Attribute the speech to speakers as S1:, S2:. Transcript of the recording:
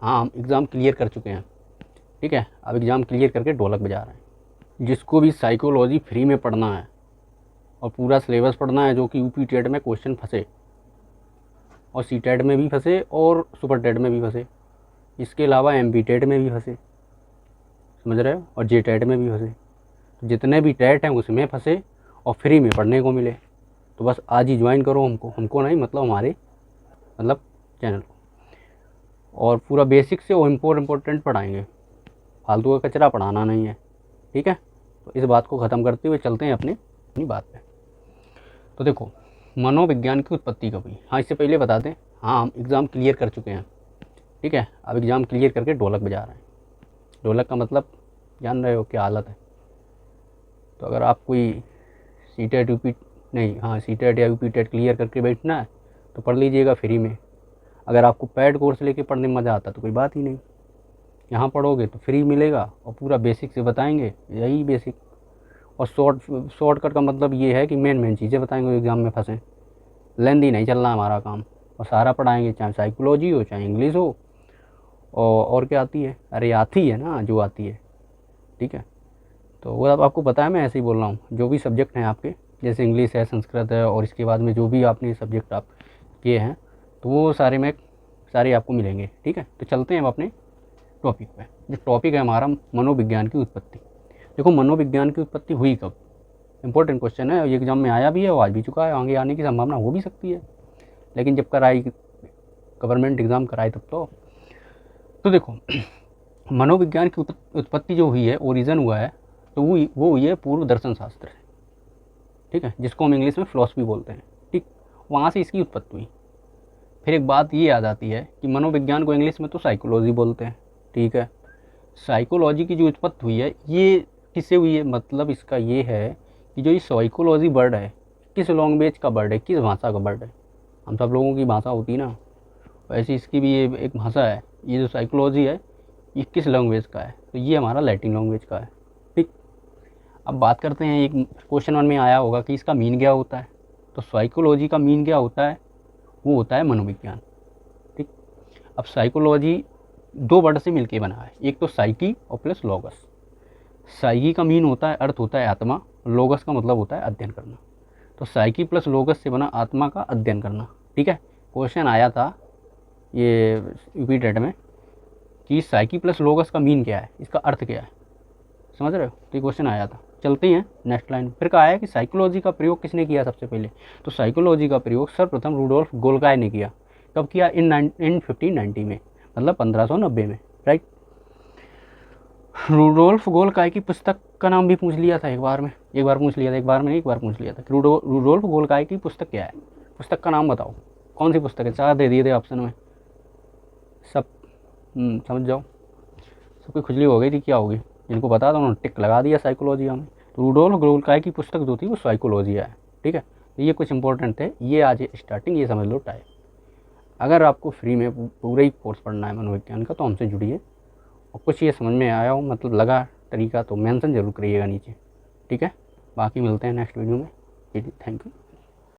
S1: हाँ, हम exam clear कर चुके हैं, ठीक है। अब एग्ज़ाम क्लियर करके ढोलक बजा रहे हैं। जिसको भी साइकोलॉजी फ्री में पढ़ना है और पूरा सिलेबस पढ़ना है जो कि यूपी टेट में क्वेश्चन फंसे और सी टेट में भी फंसे और सुपर टेट में भी फंसे, इसके अलावा MP टेट में भी फंसे, समझ रहे हो, और J टेट में भी फंसे, तो जितने भी टेट हैं उसमें फंसे और फ्री में पढ़ने को मिले। तो बस आज ही ज्वाइन करो हमको नहीं, मतलब हमारे चैनल को, और पूरा बेसिक से और इम्पोर्टेंट पढ़ाएंगे, फालतू का कचरा पढ़ाना नहीं है, ठीक है। तो इस बात को ख़त्म करते हुए चलते हैं अपनी बात पे। तो देखो, मनोविज्ञान की उत्पत्ति कब हुई। हाँ, इससे पहले बता दें, हाँ, हम एग्ज़ाम क्लियर कर चुके हैं, ठीक है। अब एग्ज़ाम क्लियर करके ढोलक बजा रहे हैं। ढोलक का मतलब जान रहे हो क्या हालत है। तो अगर आप कोई सी टेट सी टेट या यूपी टेट क्लियर करके बैठना है तो पढ़ लीजिएगा फ्री में। अगर आपको पैड कोर्स लेके पढ़ने में मज़ा आता तो कोई बात ही नहीं, यहाँ पढ़ोगे तो फ्री मिलेगा और पूरा बेसिक से बताएंगे, यही बेसिक। और शॉर्टकट का मतलब ये है कि मेन चीज़ें बताएंगे, एग्ज़ाम में फंसे, लेंदी नहीं चलना हमारा काम, और सारा पढ़ाएंगे, चाहे साइकोलॉजी हो चाहे इंग्लिश हो। और क्या आती है, अरे आती है ना जो आती है, ठीक है। तो वो अब आपको पता है, मैं ऐसे ही बोल रहा हूँ। जो भी सब्जेक्ट हैं आपके, जैसे इंग्लिश है, संस्कृत है, और इसके बाद में जो भी आपने सब्जेक्ट आप किए हैं, तो वो सारे आपको मिलेंगे, ठीक है। तो चलते हैं अब अपने टॉपिक पे। जो टॉपिक है हमारा, मनोविज्ञान की उत्पत्ति। देखो, मनोविज्ञान की उत्पत्ति हुई कब, इंपॉर्टेंट क्वेश्चन है। ये एग्जाम में आया भी है और आज भी चुका है, आगे आने की संभावना हो भी सकती है, लेकिन जब गवर्नमेंट एग्ज़ाम कराई तब तो देखो मनोविज्ञान की उत्पत्ति जो हुई है, ओरिजिन हुआ है, तो वो हुई है पूर्व दर्शन शास्त्र, ठीक है, जिसको हम इंग्लिश में फिलॉसफी बोलते हैं, ठीक। वहाँ से इसकी उत्पत्ति हुई। फिर एक बात ये याद आती है कि मनोविज्ञान को इंग्लिश में तो साइकोलॉजी बोलते हैं, ठीक है। साइकोलॉजी की जो उत्पत्ति हुई है ये किससे हुई है, मतलब इसका ये है कि जो ये साइकोलॉजी वर्ड है, किस लैंग्वेज का वर्ड है, किस भाषा का वर्ड है। हम सब लोगों की भाषा होती है ना, वैसे इसकी भी ये एक भाषा है। ये जो साइकोलॉजी है ये किस लैंग्वेज का है, तो ये हमारा लैटिन लैंग्वेज का है, ठीक। अब बात करते हैं, एक क्वेश्चन 1 में आया होगा कि इसका मीन क्या होता है। तो साइकोलॉजी का मीन क्या होता है, वो होता है मनोविज्ञान, ठीक। अब साइकोलॉजी 2 वर्ड से मिलके बना है, एक तो साइकी और प्लस लॉगस। साइकी का मीन होता है, अर्थ होता है आत्मा, लोगस का मतलब होता है अध्ययन करना। तो साइकी प्लस लोगस से बना आत्मा का अध्ययन करना, ठीक है। क्वेश्चन आया था ये यूपी टेट में कि साइकी प्लस लोगस का मीन क्या है, इसका अर्थ क्या है, समझ रहे हो। तो ये क्वेश्चन आया था। चलते हैं नेक्स्ट लाइन। फिर कहा है कि साइकोलॉजी का प्रयोग किसने किया सबसे पहले। तो साइकोलॉजी का प्रयोग सर्वप्रथम रुडोल्फ गोल्काय ने किया। कब किया, इन 1590 में, मतलब 1590 में, राइट। रुडोल्फ गोल्काय की पुस्तक का नाम भी पूछ लिया था एक बार में नहीं, एक बार पूछ लिया था कि रुडोल्फ गोल्काय की पुस्तक क्या है। पुस्तक का नाम बताओ, कौन सी पुस्तक है। 4 दे दिए थे ऑप्शन में, सब समझ जाओ। सबकी खुजली हो गई थी, क्या होगी, जिनको बता था उन्होंने टिक लगा दिया साइकोलॉजी में। तो रुडोल्फ गोल्काय की पुस्तक जो थी वो साइकोलॉजी है, ठीक है। तो ये कुछ इंपॉर्टेंट थे, ये आज स्टार्टिंग, ये समझ लो टाइम। अगर आपको फ्री में पूरा ही कोर्स पढ़ना है मनोविज्ञान का तो हमसे जुड़िए, और कुछ ये समझ में आया हो, मतलब लगा तरीका, तो मेंशन जरूर करिएगा नीचे, ठीक है। बाकी मिलते हैं नेक्स्ट वीडियो में, थैंक यू।